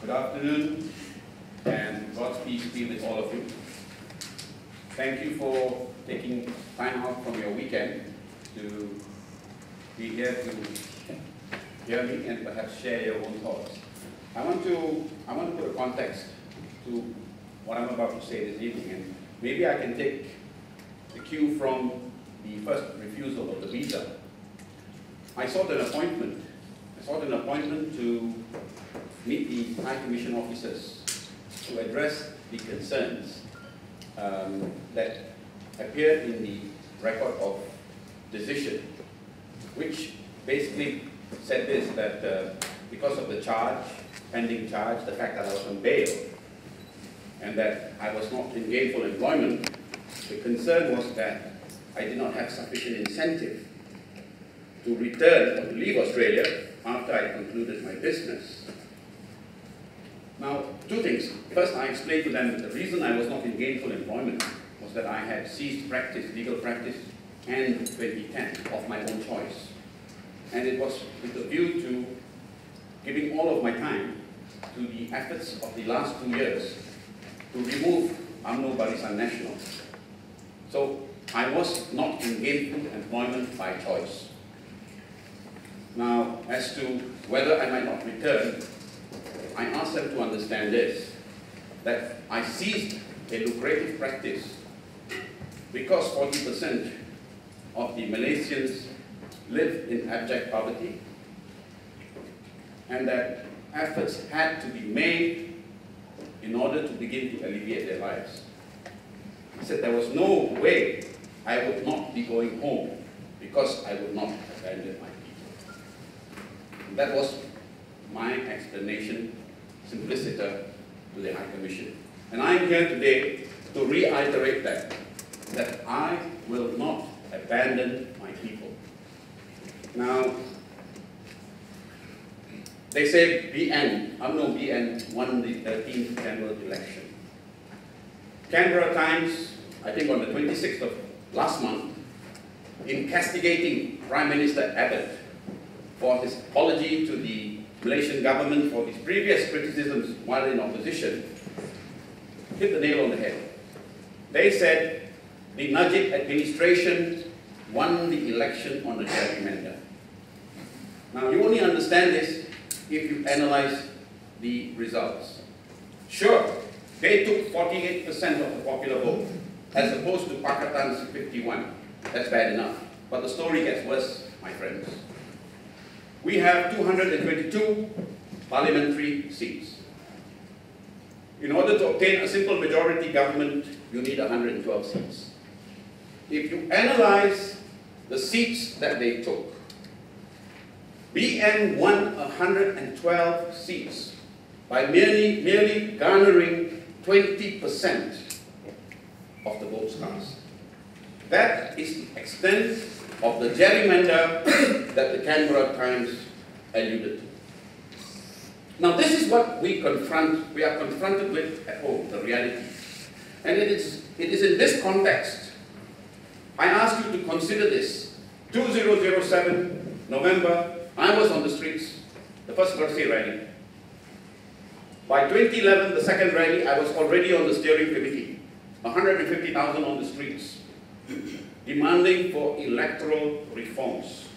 Good afternoon, and God's peace be with all of you. Thank you for taking time out from your weekend to be here to hear me and perhaps share your own thoughts. I want to put a context to what I'm about to say this evening, and maybe I can take the cue from the first refusal of the visa. I sought an appointment to meet the High Commission officers to address the concerns that appeared in the record of decision, which basically said this, that because of the pending charge, the fact that I was on bail, and that I was not in gainful employment, the concern was that I did not have sufficient incentive to return or to leave Australia after I concluded my business. Now, two things. First, I explained to them that the reason I was not in gainful employment was that I had ceased legal practice, in 2010 of my own choice. And it was with a view to giving all of my time to the efforts of the last 2 years to remove UMNO Barisan Nasional. So I was not in gainful employment by choice. Now, as to whether I might not return, I asked them to understand this, that I ceased a lucrative practice because 40% of the Malaysians live in abject poverty, and that efforts had to be made in order to begin to alleviate their lives. He said there was no way I would not be going home because I would not abandon my people. And that was my explanation, simpliciter, to the High Commission. And I am here today to reiterate that I will not abandon my people. Now, they say UMNO BN won the 13th general election. Canberra Times, I think on the 26th of last month, in castigating Prime Minister Abbott for his apology to the Malaysian government for his previous criticisms while in opposition, hit the nail on the head. They said the Najib administration won the election on a gerrymander. Now, you only understand this if you analyze the results. Sure, they took 48% of the popular vote, as opposed to Pakistan's 51. That's bad enough. But the story gets worse, my friends. We have 222 parliamentary seats. In order to obtain a simple majority government, you need 112 seats. If you analyze the seats that they took, BN won 112 seats by merely garnering 20% of the votes cast. That is the extent of the gerrymander that the Canberra Times alluded to. Now, this is what we are confronted with at home, the reality. And it is in this context, I ask you to consider this. 2007, November, I was on the streets, the first birthday rally. By 2011, the second rally, I was already on the steering committee. 150,000 on the streets, demanding for electoral reforms.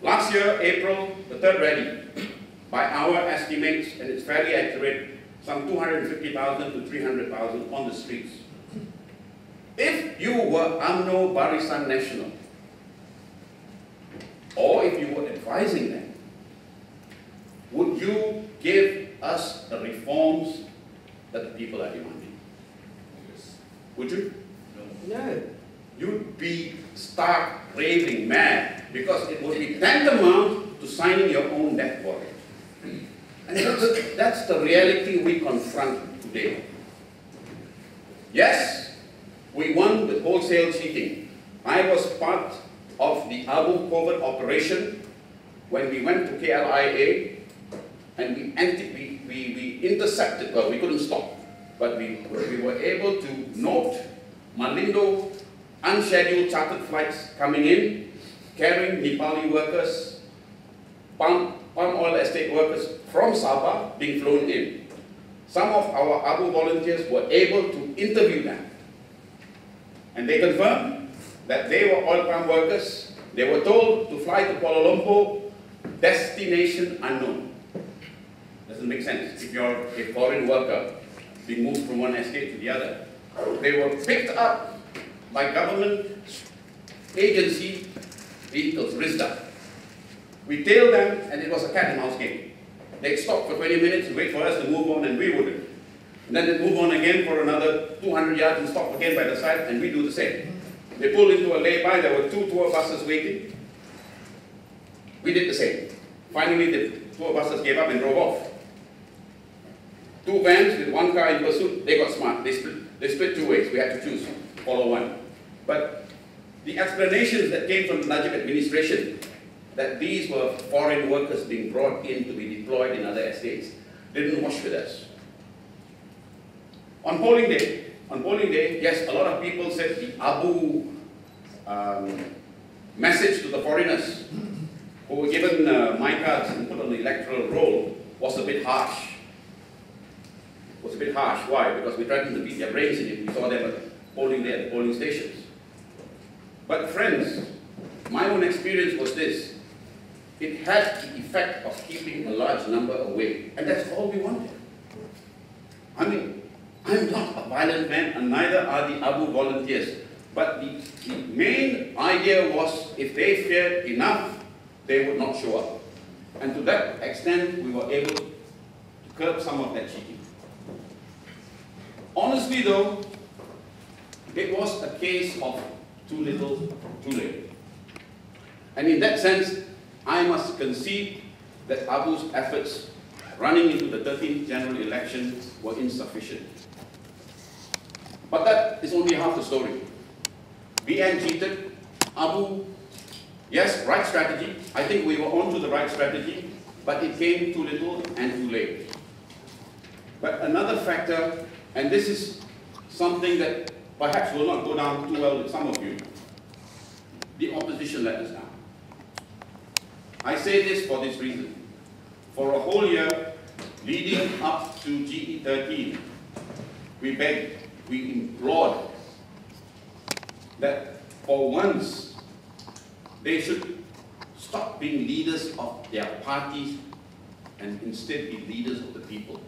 Last year, April, the third rally, by our estimates, and it's fairly accurate, some 250,000 to 300,000 on the streets. If you were UMNO Barisan Nasional, or if you were advising them, would you give us the reforms that the people are demanding? Yes. Would you? No. You'd be stark, raving mad, because it would be tantamount to signing your own death warrant. And that's the reality we confront today. Yes, we won with wholesale cheating. I was part of the Abu Covert operation when we went to KLIA and we intercepted, well, we couldn't stop, but we were able to note Malindo unscheduled chartered flights coming in, carrying Nepali workers, palm oil estate workers from Sabah being flown in. Some of our ABU volunteers were able to interview them. And they confirmed that they were oil palm workers. They were told to fly to Kuala Lumpur, destination unknown. Doesn't make sense if you're a foreign worker being moved from one estate to the other. They were picked up by government agency vehicles, RISDA. We tailed them and it was a cat and mouse game. They'd stop for 20 minutes, wait for us to move on, and we wouldn't. And then they'd move on again for another 200 yards and stop again by the side, and we do the same. They pulled into a lay-by, there were 2 tour buses waiting. We did the same. Finally, the tour buses gave up and drove off. 2 vans with 1 car in pursuit, they got smart. They split 2 ways. We had to choose, follow one. But the explanations that came from the Najib administration that these were foreign workers being brought in to be deployed in other estates didn't wash with us. On polling day, yes, a lot of people said the ABU message to the foreigners who were given my cards and put on the electoral roll was a bit harsh. Was a bit harsh. Why? Because we threatened to beat their brains in if we saw them at polling day at the polling stations. But friends, my own experience was this. It had the effect of keeping a large number away, and that's all we wanted. I mean, I'm not a violent man, and neither are the ABU volunteers. But the main idea was if they feared enough, they would not show up. And to that extent, we were able to curb some of that cheating. Honestly though, it was a case of too little, too late. And in that sense, I must concede that ABU's efforts running into the 13th general election were insufficient. But that is only half the story. BN cheated, ABU, yes, right strategy. I think we were onto the right strategy, but it came too little and too late. But another factor, and this is something that perhaps will not go down too well with some of you, the opposition let us down. I say this for this reason. For a whole year, leading up to GE13, we begged, we implored that for once they should stop being leaders of their parties and instead be leaders of the people.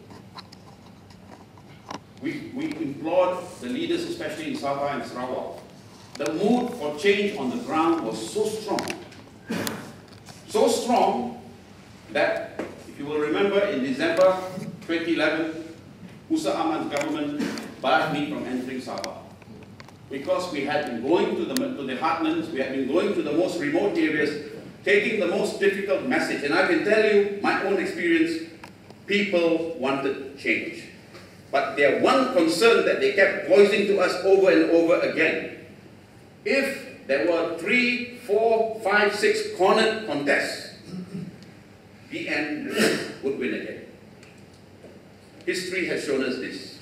We implored the leaders, especially in Sabah and Sarawak. The mood for change on the ground was so strong. So strong that, if you will remember, in December 2011, Musa Ahmad's government barred me from entering Sabah. Because we had been going to the heartlands, we had been going to the most remote areas, taking the most difficult message. And I can tell you, my own experience, people wanted change. But their one concern that they kept voicing to us over and over again, if there were 3, 4, 5, 6 cornered contests, BN would win again. History has shown us this.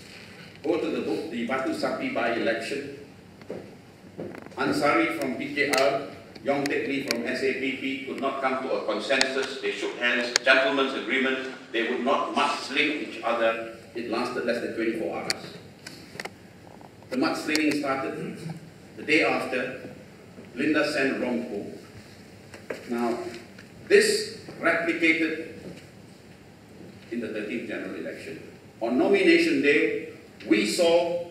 Go to the book, the Batu Sapi by-election. Ansari from PKR, Yong Tek Lee from SAPP could not come to a consensus. They shook hands, gentlemen's agreement. They would not mudslinging each other. It lasted less than 24 hours. The mudslinging started the day after. Linda sent wrong home. Now, this replicated in the 13th general election. On nomination day, we saw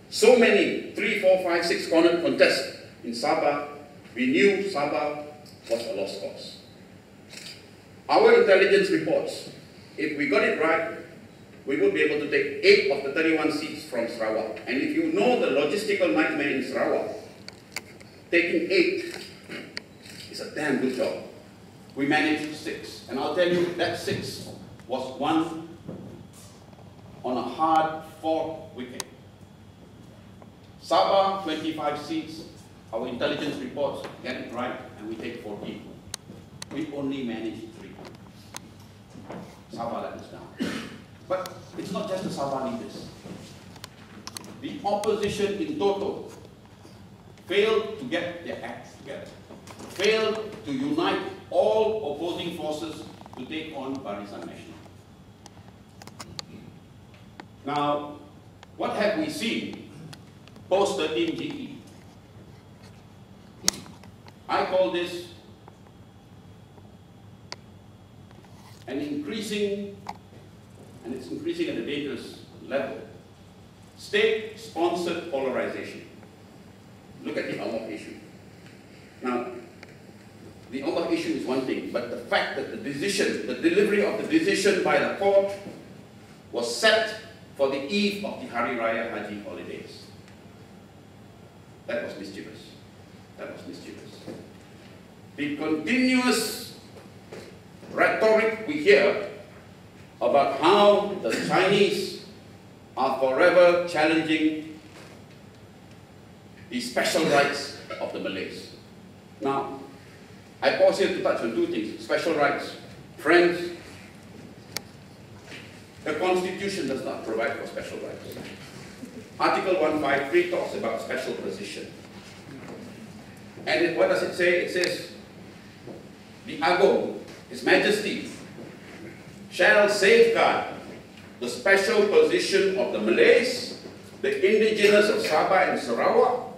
so many 3, 4, 5, 6 cornered contests in Sabah. We knew Sabah was a lost cause. Our intelligence reports, if we got it right, we would be able to take 8 of the 31 seats from Sarawak. And if you know the logistical nightmare in Sarawak, taking 8 is a damn good job. We managed 6. And I'll tell you, that 6 was won on a hard-fought wicket. Sabah, 25 seats. Our intelligence reports get it right, and we take 14. We only managed 3. Sabah let us down. But it's not just the Sabah leaders. The opposition in total failed to get their acts together, failed to unite all opposing forces to take on Barisan Nasional. Now, what have we seen post 13 GE? I call this an increasing, and it's increasing at a dangerous level, state-sponsored polarization. Look at the Ombak issue. Now, the Ombak issue is one thing, but the fact that the decision, the delivery of the decision by the court was set for the eve of the Hari Raya Haji holidays. That was mischievous. That was mischievous. The continuous rhetoric we hear about how the Chinese are forever challenging the special rights of the Malays. Now, I pause here to touch on two things. Special rights. Friends, the Constitution does not provide for special rights. Article 153 talks about special position. And what does it say? It says, the Agong, His Majesty, shall safeguard the special position of the Malays, the indigenous of Sabah and Sarawak,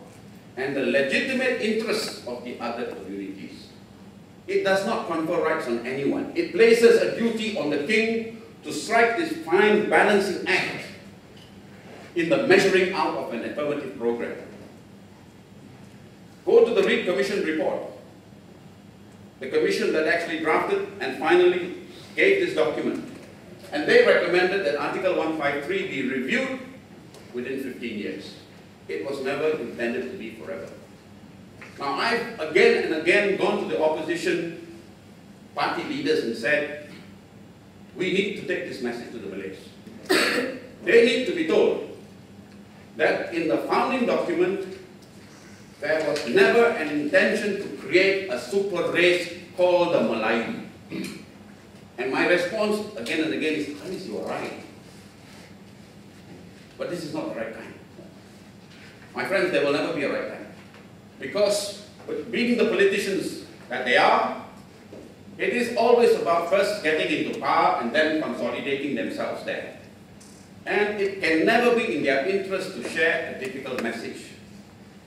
and the legitimate interests of the other communities. It does not confer rights on anyone. It places a duty on the king to strike this fine balancing act in the measuring out of an affirmative program. Go to the Reid Commission report. The commission that actually drafted and finally gave this document. And they recommended that Article 153 be reviewed within 15 years. It was never intended to be forever. Now, I've again and again gone to the opposition party leaders and said, we need to take this message to the Malays. They need to be told that in the founding document, there was never an intention to create a super race called the Melayu. And my response again and again is, Khamis, you are right. But this is not the right time. My friends, there will never be a right time. Because being the politicians that they are, it is always about first getting into power and then consolidating themselves there. And it can never be in their interest to share a difficult message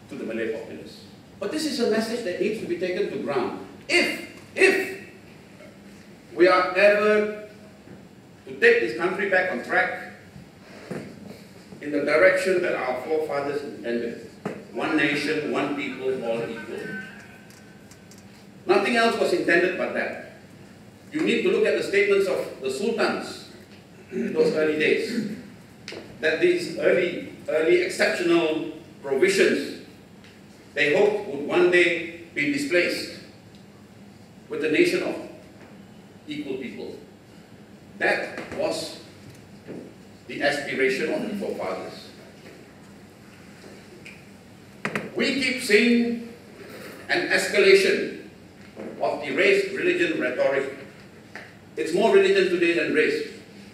to the Malay populace. But this is a message that needs to be taken to ground. If we are ever to take this country back on track in the direction that our forefathers intended, one nation, one people, all equal. Nothing else was intended but that. You need to look at the statements of the sultans in those early days, that these early exceptional provisions they hoped would one day be displaced with a nation of equal people. That was the aspiration of the forefathers. We keep seeing an escalation of the race-religion rhetoric. It's more religion today than race,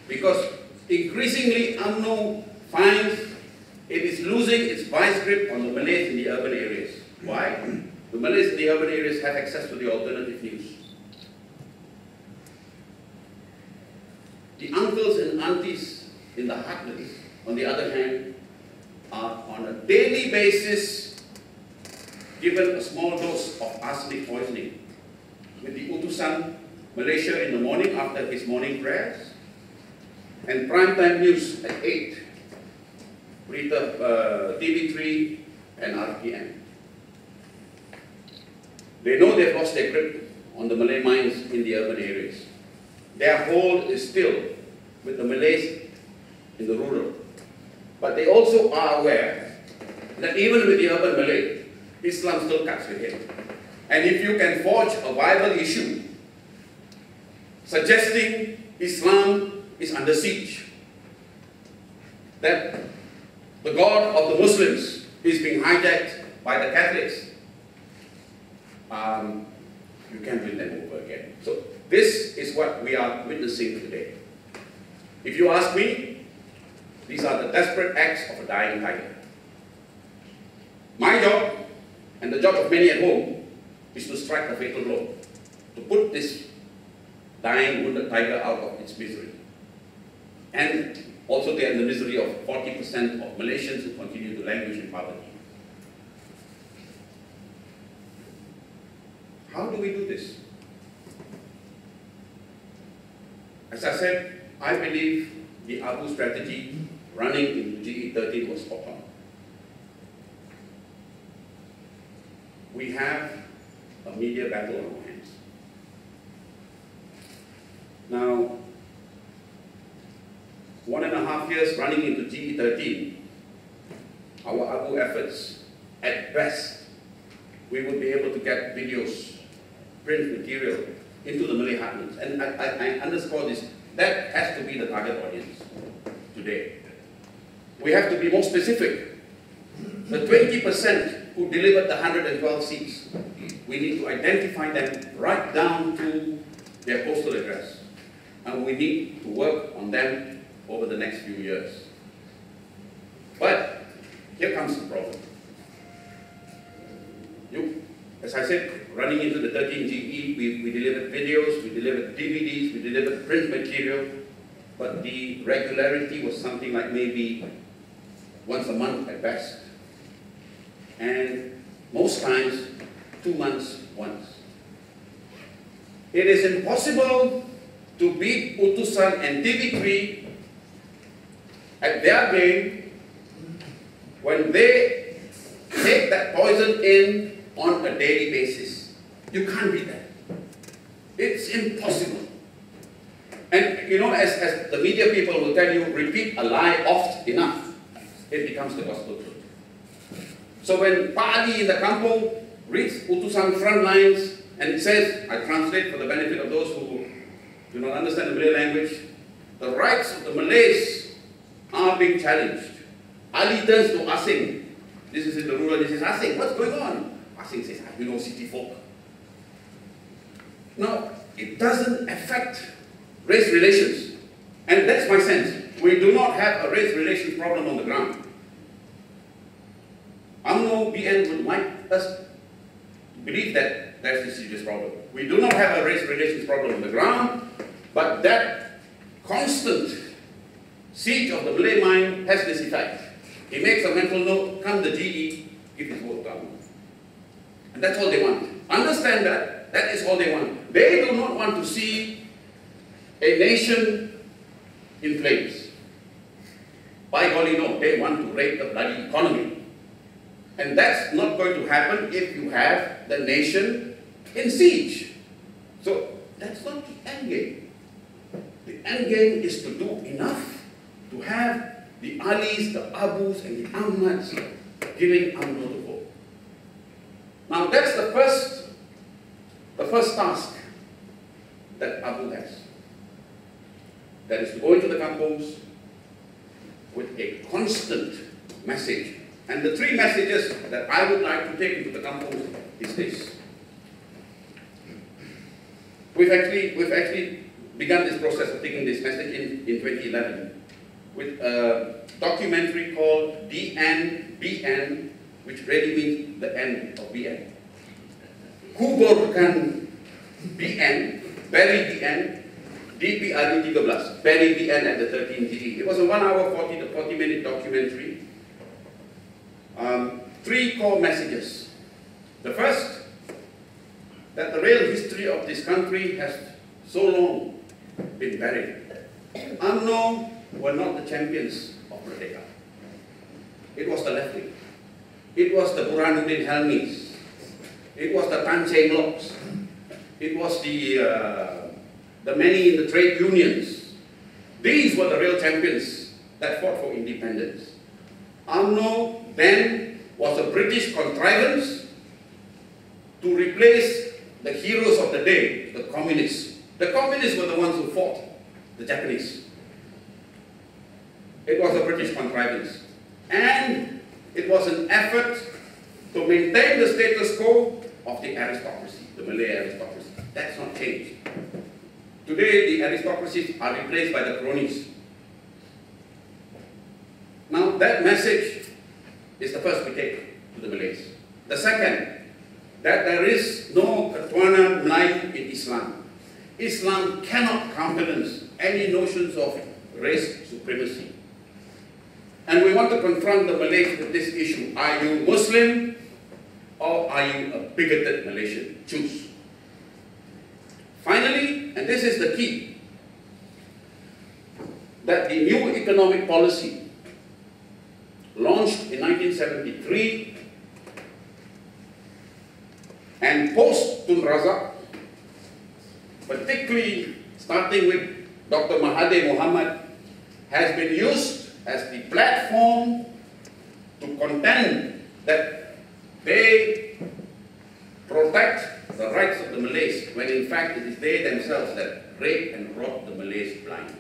because increasingly UMNO finds it is losing its vice grip on the Malays in the urban areas. Why? The Malays in the urban areas have access to the alternative news. The uncles and aunties in the heartlands, on the other hand, are on a daily basis given a small dose of arsenic poisoning with the Utusan Malaysia in the morning after his morning prayers, and primetime news at 8, TV3 and RTM. They know they've lost their grip on the Malay minds in the urban areas. Their hold is still with the Malays in the rural. But they also are aware that even with the urban Malay, Islam still cuts your head. And if you can forge a viable issue suggesting Islam is under siege, that the God of the Muslims is being hijacked by the Catholics, you can't win them over again. So this is what we are witnessing today. If you ask me, these are the desperate acts of a dying tiger. My job, and the job of many at home, is to strike a fatal blow, to put this dying wounded tiger out of its misery. And also they are in the misery of 40% of Malaysians who continue to languish in poverty. How do we do this? As I said, I believe the ABU strategy running into GE13 was spot on. We have a media battle on our hands. Now, 1.5 years running into GE13, our ABU efforts, at best, we would be able to get videos, print material into the Malay heartlands. And I underscore this, that has to be the target audience today. We have to be more specific. The 20% who delivered the 112 seats, we need to identify them right down to their postal address. And we need to work on them over the next few years. But here comes the problem. As I said, running into the 13 GE, we delivered videos, we delivered DVDs, we delivered print material, but the regularity was something like maybe once a month at best. And most times, 2 months once. It is impossible to beat Utusan and TV3 at their game when they take that poison in on a daily basis. You can't beat that. It's impossible. And you know, as the media people will tell you, repeat a lie oft enough, it becomes the gospel truth. So when Pa Ali in the kampung reads Utusan front lines and it says, I translate for the benefit of those who do not understand the Malay language, the rights of the Malays are being challenged. Ali turns to Asing. This is in the rural, he says, Asing, what's going on? Asing says, you know, city folk. Now, it doesn't affect race relations. And that's my sense. We do not have a race relations problem on the ground. UMNO BN would like us to believe that that's a serious problem. We do not have a race relations problem on the ground, but that constant siege of the Malay mind has this effect. He makes a mental note, come the GE, give his vote down. And that's all they want. Understand that, that is all they want. They do not want to see a nation in flames. By golly, no, they want to raid the bloody economy. And that's not going to happen if you have the nation in siege. So that's not the end game. The end game is to do enough to have the Alis, the Abus, and the Ahmads giving UMNO the vote. Now that's the first task that ABU has. That is to go into the kampungs with a constant message. And the 3 messages that I would like to take into the kampungs is this. We've actually begun this process of taking this message in 2011 with a documentary called DNBN, which really means the end of BN. Kuburkan BN, bury BN, DPRU 13, bury BN at the 13 GE. It was a 1 hour 40-minute documentary. 3 core messages. The first, that the real history of this country has so long been buried. UMNO were not the champions of Merdeka. It was the left wing. It was the Burhanuddin Helmis. It was the Tan Cheng Locks. It was the many in the trade unions. These were the real champions that fought for independence. UMNO then was a British contrivance to replace the heroes of the day, the communists. The communists were the ones who fought the Japanese. It was a British contrivance. And it was an effort to maintain the status quo of the aristocracy, the Malay aristocracy. That's not changed. Today, the aristocracies are replaced by the cronies. Now, that message is the first we take to the Malays. The second, that there is no Ketuhanan Melayu in Islam. Islam cannot countenance any notions of race supremacy. And we want to confront the Malays with this issue. Are you Muslim or are you a bigoted Malaysian? Choose. Finally, and this is the key, that the new economic policy launched in 1973 and post Tun Razak, particularly starting with Dr. Mahathir Mohamad, has been used as the platform to contend that they protect the rights of the Malays, when in fact it is they themselves that rape and rob the Malays blind.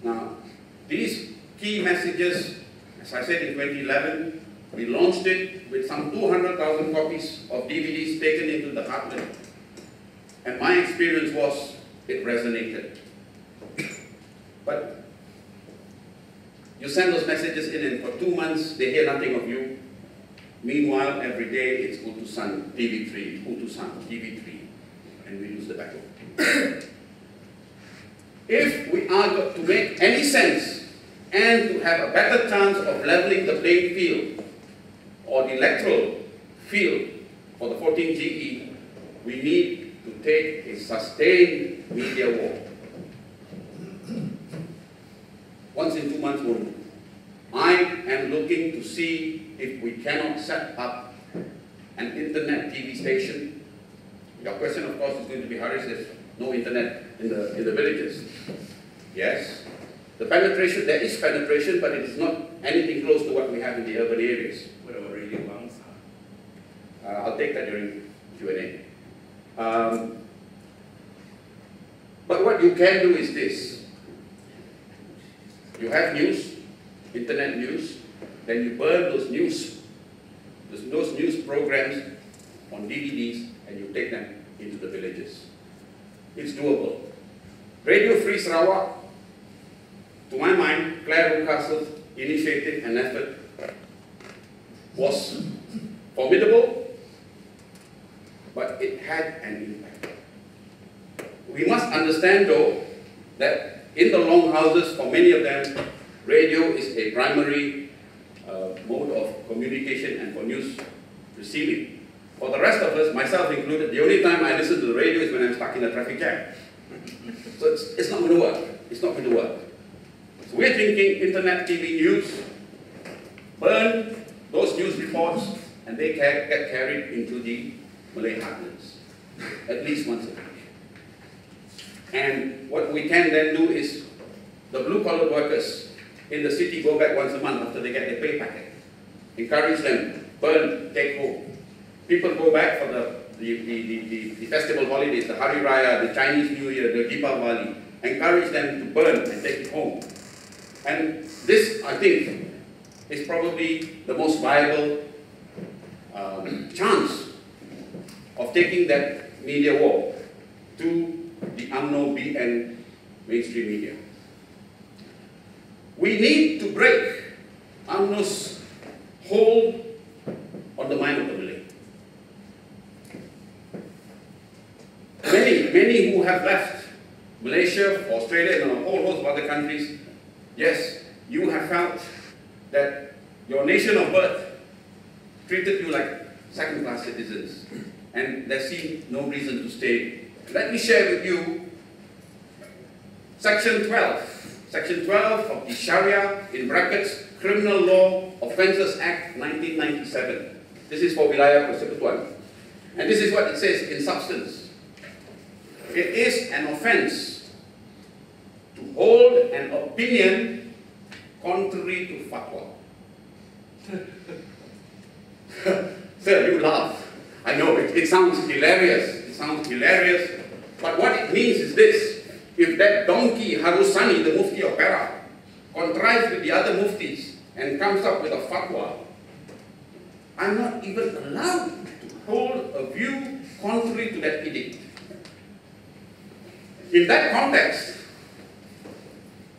Now, these key messages, as I said in 2011, we launched it with some 200,000 copies of DVDs taken into the heartland. And my experience was, it resonated. But you send those messages in and for 2 months, they hear nothing of you. Meanwhile, every day it's Utusan TV3, Utusan TV3, and we lose the battle. If we are to make any sense and to have a better chance of leveling the playing field or the electoral field for the 14GE, we need to take a sustained media war. Once in 2 months won't do. I am looking to see if we cannot set up an internet TV station. Your question, of course, is going to be, Haris, there's no internet in the villages. Yes. The penetration, there is penetration, but it is not anything close to what we have in the urban areas. What about radio banks? I'll take that during Q&A. But what you can do is this. You have news, internet news, then you burn those news programs on DVDs and you take them into the villages. It's doable. Radio Free Sarawak, to my mind, Claire Rucastle's initiative and effort was formidable, but it had an impact. We must understand, though, that in the longhouses, for many of them, radio is a primary mode of communication and for news receiving. For the rest of us, myself included, the only time I listen to the radio is when I'm stuck in a traffic jam. So it's not going to work. It's not going to work. So we're thinking internet TV news, burn those news reports, and they get carried into the Malay heartlands, at least once a week. And what we can then do is, the blue-collar workers in the city go back once a month after they get their pay packet. Encourage them, burn, take home. People go back for the festival holidays, the Hari Raya, the Chinese New Year, the Deepavali. Encourage them to burn and take it home. And this, I think, is probably the most viable chance of taking that media war to the UMNO BN mainstream media. We need to break UMNO's hold on the mind of the Malay. Many who have left Malaysia, Australia, and a whole host of other countries, yes, you have felt that your nation of birth treated you like second-class citizens, and there seemed no reason to stay. Let me share with you Section 12. Section 12 of the Sharia, in brackets, Criminal Law Offences Act 1997. This is for Wilayah Persekutuan. And this is what it says in substance. It is an offence to hold an opinion contrary to fatwa. Sir, you laugh. I know it sounds hilarious. It sounds hilarious. But what it means is this. If that donkey Harusani, the Mufti of Perak, contrives with the other muftis and comes up with a fatwa, I'm not even allowed to hold a view contrary to that edict. In that context,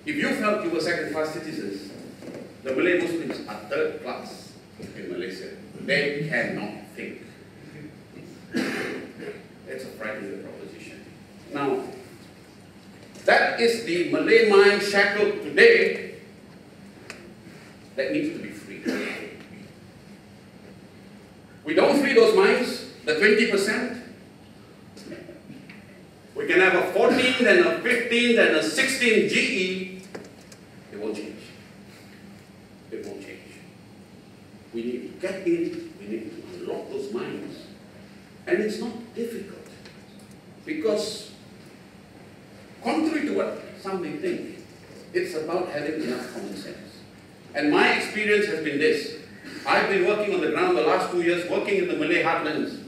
if you felt you were second-class citizens, the Malay Muslims are third class in Malaysia. They cannot think. It's a frightening proposition. that is the Malay mind shackled today that needs to be freed. We don't free those minds, the 20%. We can have a 14, then a 15, then a 16 GE. It won't change. It won't change. We need to get in, we need to unlock those minds. And it's not difficult. Because, contrary to what some may think, it's about having enough common sense. And my experience has been this. I've been working on the ground the last 2 years, working in the Malay heartlands.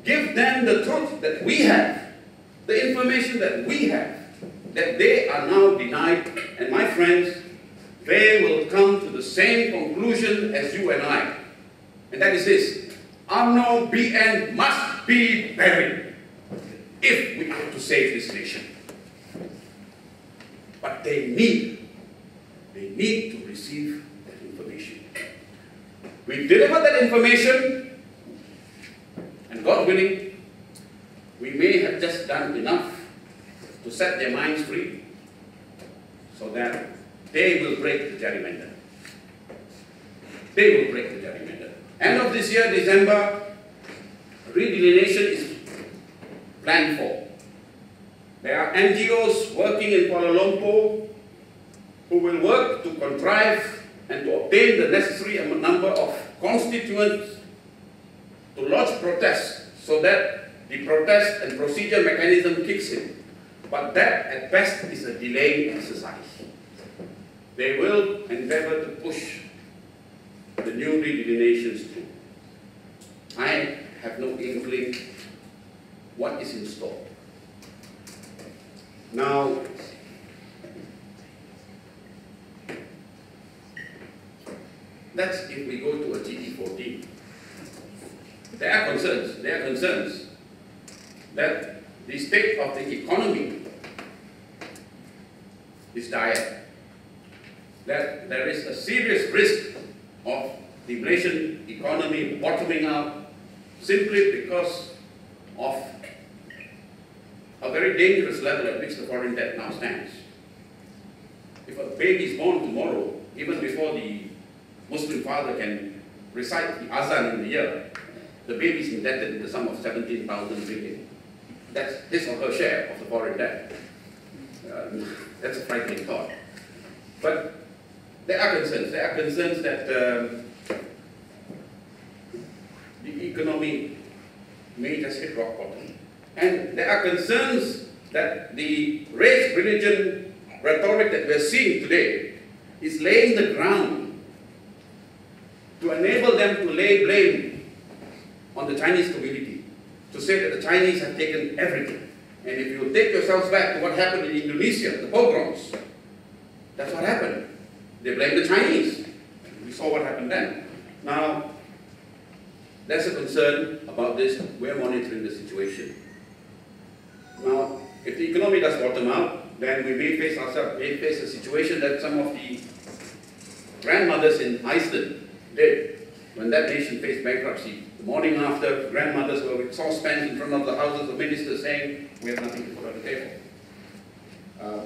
Give them the truth that we have, the information that we have, that they are now denied. And my friends, they will come to the same conclusion as you and I. And that is this: UMNO BN must be buried if we are to save this nation. But they need to receive that information. We deliver that information, and God willing, we may have just done enough to set their minds free so that they will break the gerrymander. They will break the gerrymander. End of this year, December, redelineation is planned for. There are NGOs working in Kuala Lumpur who will work to contrive and to obtain the necessary number of constituents to lodge protests so that the protest and procedure mechanism kicks in. But that, at best, is a delaying exercise. They will endeavor to push the new redelineations through. I have no inkling what is in store. Now, that's if we go to a GT14. There are concerns that the state of the economy is dire, that there is a serious risk of the Malaysian economy bottoming out simply because of a very dangerous level at which the foreign debt now stands. If a baby is born tomorrow, even before the Muslim father can recite the azan in the year, the baby is indebted in the sum of 17,000 ringgit. That's his or her share of the foreign debt. That's a frightening thought. But there are concerns. There are concerns that the economy may just hit rock bottom. And there are concerns that the race, religion rhetoric that we're seeing today is laying the ground to enable them to lay blame on the Chinese community, to say that the Chinese have taken everything. And if you take yourselves back to what happened in Indonesia, the pogroms, that's what happened. They blame the Chinese. We saw what happened then. Now, there's a concern about this. We're monitoring the situation. Now, if the economy does bottom out, then we may face a situation that some of the grandmothers in Iceland did when that nation faced bankruptcy. The morning after, grandmothers were with saucepans in front of the houses of ministers saying, we have nothing to put on the table.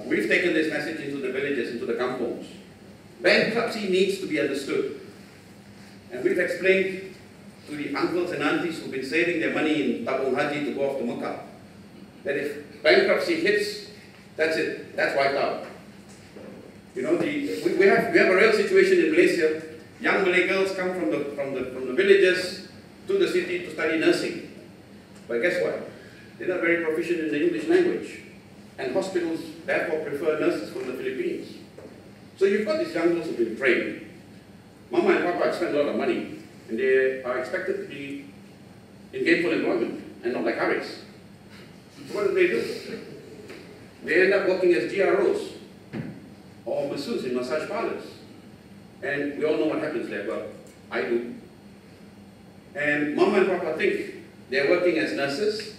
We've taken this message into the villages, into the kampongs. Bankruptcy needs to be understood. And we've explained to the uncles and aunties who've been saving their money in Tabung Haji to go off to Mecca, that if bankruptcy hits, that's it, that's wiped out. You know, we have a real situation in Malaysia. Young Malay girls come from the villages to the city to study nursing. But guess what? They're not very proficient in the English language. And hospitals therefore prefer nurses from the Philippines. So you've got these young girls who've been trained. Mama and Papa have spent a lot of money, and they are expected to be in gainful employment, and not like Haris. So what do? They end up working as GROs, or masseurs in massage parlors. And we all know what happens there, but I do. And Mama and Papa think they're working as nurses,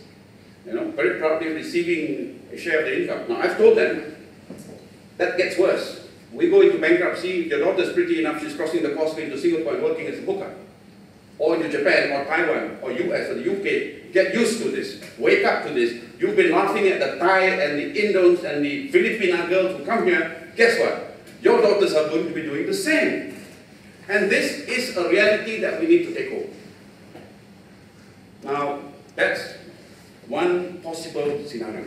you know, very proudly receiving a share of the income. Now, I've told them, that gets worse. We go into bankruptcy, if your daughter's pretty enough, she's crossing the causeway into Singapore and working as a booker. or into Japan, or Taiwan, or US, or the UK, get used to this. Wake up to this. You've been laughing at the Thai and the Indos and the Filipina girls who come here. Guess what? Your daughters are going to be doing the same. And this is a reality that we need to take hold. Now, that's one possible scenario.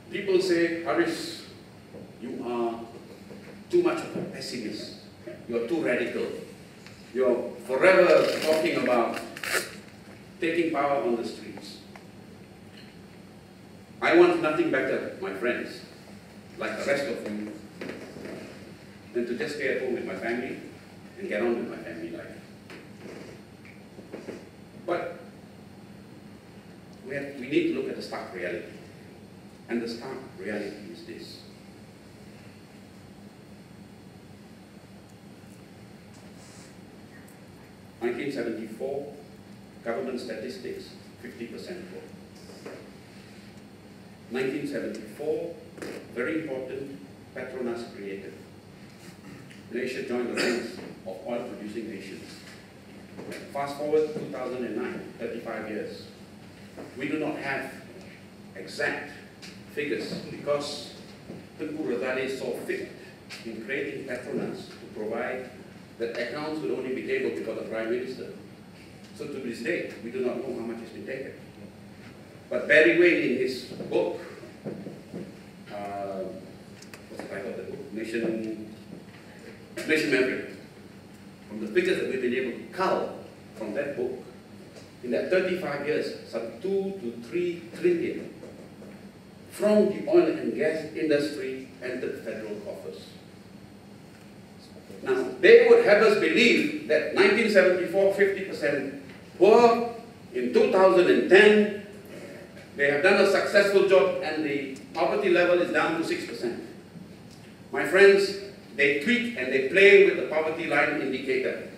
People say, Haris, you are too much of a pessimist. You're too radical. You're forever talking about taking power on the streets. I want nothing better, my friends, like the rest of you, than to just stay at home with my family and get on with my family life. But we need to look at the stark reality. And the stark reality is this. In 1974, government statistics, 50% poor. 1974, very important, Petronas created. Malaysia joined the ranks of oil-producing nations. Fast forward to 2009, 35 years. We do not have exact figures because Tengku Razali saw fit in creating Petronas to provide that accounts would only be tabled because of the Prime Minister. So to this day, we do not know how much has been taken. But Barry Wayne in his book, what's the title of the book? Nation Memory. From the figures that we've been able to cull from that book, in that 35 years, some 2 to 3 trillion from the oil and gas industry entered federal coffers. Now, they would have us believe that 1974, 50% poor, in 2010, they have done a successful job and the poverty level is down to 6%. My friends, they tweak and they play with the poverty line indicator.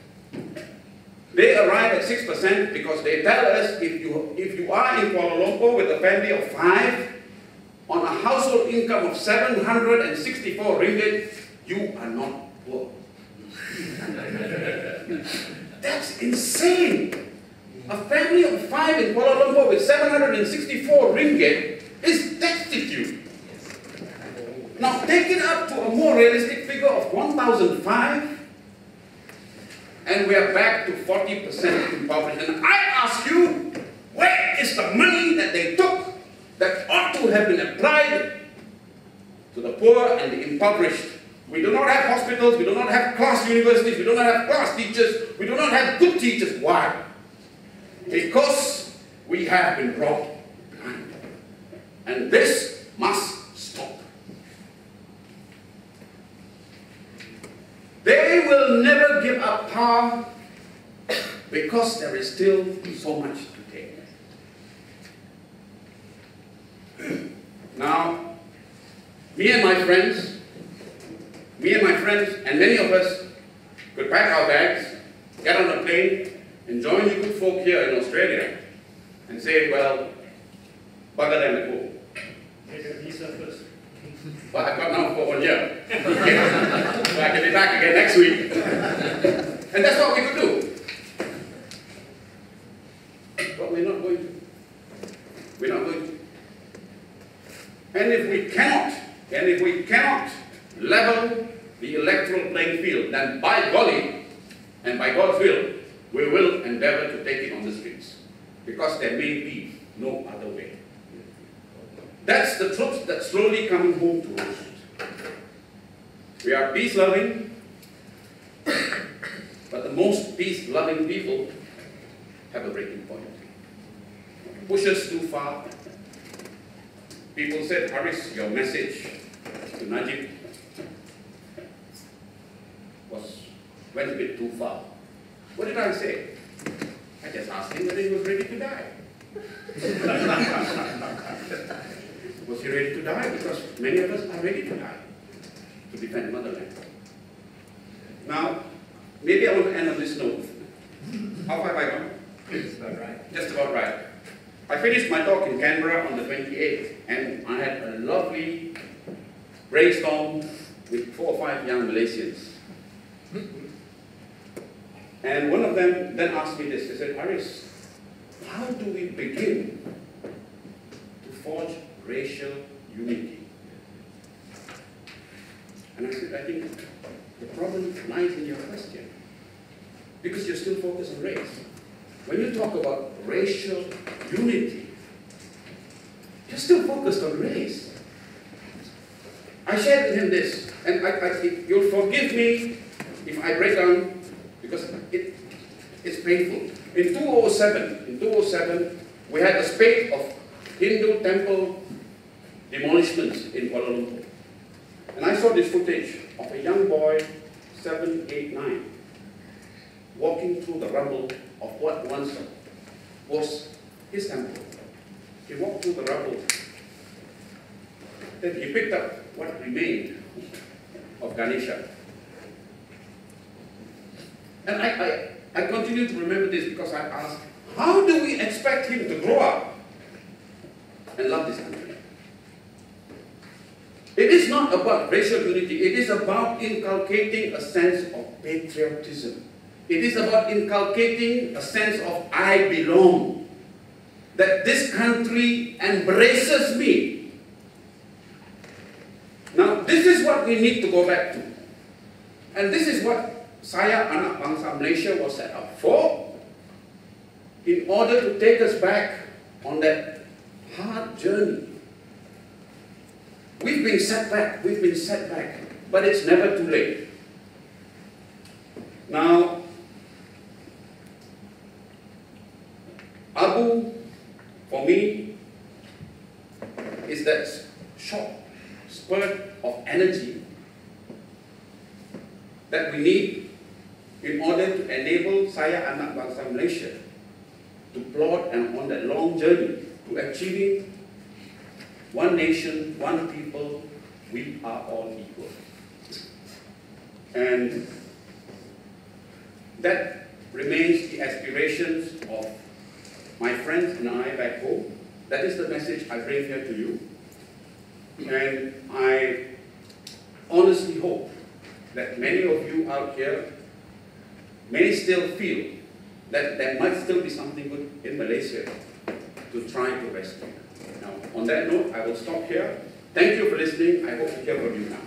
They arrive at 6% because they tell us if you are in Kuala Lumpur with a family of 5, on a household income of 764 ringgit, you are not poor. That's insane. A family of 5 in Kuala Lumpur with 764 ringgit is destitute. Now take it up to a more realistic figure of 1,005 and we are back to 40% impoverished. And I ask you, where is the money that they took that ought to have been applied to the poor and the impoverished? We do not have hospitals, we do not have class universities, we do not have class teachers, we do not have good teachers. Why? Because we have been brought behind. And this must stop. They will never give up power because there is still so much to take. Now, me and my friends, and many of us could pack our bags, get on a plane, and join you good folk here in Australia, and say, well, bugger them and go. Take a visa first. But I've got now for 1 year. So I can be back again next week. And that's what we could do. But we're not going to. We're not going to. And if we cannot level the electoral playing field, then by golly, and by God's will, we will endeavor to take it on the streets. Because there may be no other way. That's the truth that's slowly coming home to us. We are peace-loving, but the most peace-loving people have a breaking point. Push us too far. People said, Haris, your message to Najib went a bit too far. What did I say? I just asked him whether he was ready to die. Was he ready to die? Because many of us are ready to die to defend motherland. Now, maybe I want to end on this note. How far have I gone? Just about right. Just about right. I finished my talk in Canberra on the 28th, and I had a lovely brainstorm with 4 or 5 young Malaysians. And one of them then asked me this. He said, Haris, how do we begin to forge racial unity? And I said, I think the problem lies in your question. Because you're still focused on race. When you talk about racial unity, you're still focused on race. I shared with him this, and you'll forgive me if I break down, because it's painful. In 2007, we had a spate of Hindu temple demolishments in Kuala Lumpur. And I saw this footage of a young boy, 7, 8, 9, walking through the rubble of what once was his temple. He walked through the rubble. Then he picked up what remained of Ganesha. And I continue to remember this because I asked, how do we expect him to grow up and love this country? It is not about racial unity. It is about inculcating a sense of patriotism. It is about inculcating a sense of I belong. That this country embraces me. Now, this is what we need to go back to. And this is what Saya Anak Bangsa Malaysia was set up for, in order to take us back on that hard journey. We've been set back, but it's never too late. Now, Abu, for me, is that short spurt of energy that we need in order to enable Saya Anak Bangsa Malaysia to plod and on that long journey to achieving one nation, one people, we are all equal. And that remains the aspirations of my friends and I back home. That is the message I bring here to you. And I honestly hope that many of you out here may still feel that there might still be something good in Malaysia to try to rescue. Now, on that note, I will stop here. Thank you for listening. I hope to hear from you now.